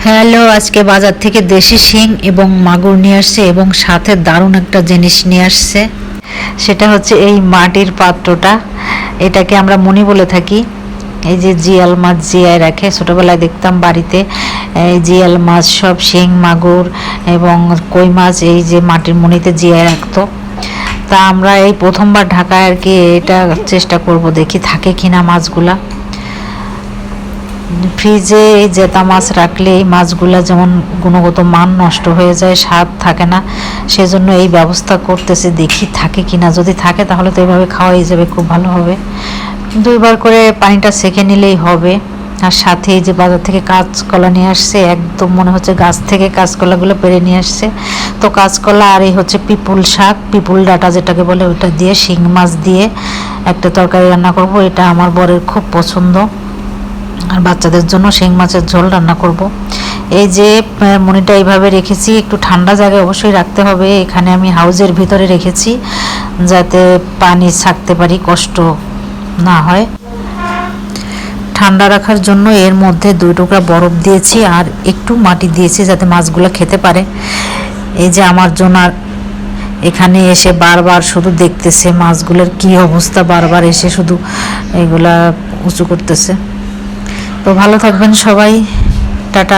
Hello, আজকে বাজার থেকে দেশি শিং এবং মাগুর নিয়ে আসছে এবং সাথে দারুণ একটা জিনিস নিয়ে আসছে। সেটা হচ্ছে এই মাটির পাত্রটা। এটাকে আমরা মণি বলে থাকি। এই যে জিয়াল মাছ জিয়ায় রাখে, ছোটোবেলায় দেখতাম বাড়িতে এই জিয়াল মাছ সব শিং মাগুর এবং কই মাছ এই যে মাটির মণিতে জিয়ায় রাখতো। তা আমরা এই প্রথমবার ঢাকায় আর কি এটা চেষ্টা করব, দেখি থাকে কিনা মাছগুলা। ফ্রিজে এই জেতা মাছ রাখলে এই মাছগুলা যেমন গুণগত মান নষ্ট হয়ে যায়, স্বাদ থাকে না, সেজন্য এই ব্যবস্থা করতেছে, দেখি থাকে কিনা। যদি থাকে তাহলে তো এভাবে খাওয়াই যাবে, খুব ভালো হবে। 2বার করে পানিটা সেকে নিলেই হবে। আর সাথে এই যে বাজার থেকে কাঁচকলা নিয়ে আসছে, একদম মনে হচ্ছে গাছ থেকে কাঁচকলাগুলো পেড়ে নিয়ে আসছে। তো কাঁচকলা আর এই হচ্ছে পিপুল শাক, পিপুল ডাঁটা যেটাকে বলে, ওটা দিয়ে শিং মাছ দিয়ে একটা তরকারি রান্না করব। এটা আমার বরের খুব পছন্দ। আর বাচ্চাদের জন্য শিং মাছের ঝোল রান্না করব। এই যে মনিটা এইভাবে রেখেছি, একটু ঠান্ডা জায়গায় অবশ্যই রাখতে হবে। এখানে আমি হাউজের ভিতরে রেখেছি যাতে পানি ছাকতে পারি, কষ্ট না হয়। ঠান্ডা রাখার জন্য এর মধ্যে 2 টুকরা বরফ দিয়েছি আর একটু মাটি দিয়েছি যাতে মাছগুলো খেতে পারে। এই যে আমার জন্য এখানে এসে বারবার শুধু দেখতেছে মাছগুলোর কি অবস্থা, বারবার এসে শুধু এগুলা উঁচু করতেছে। তো ভালো থাকবেন সবাই, টাটা।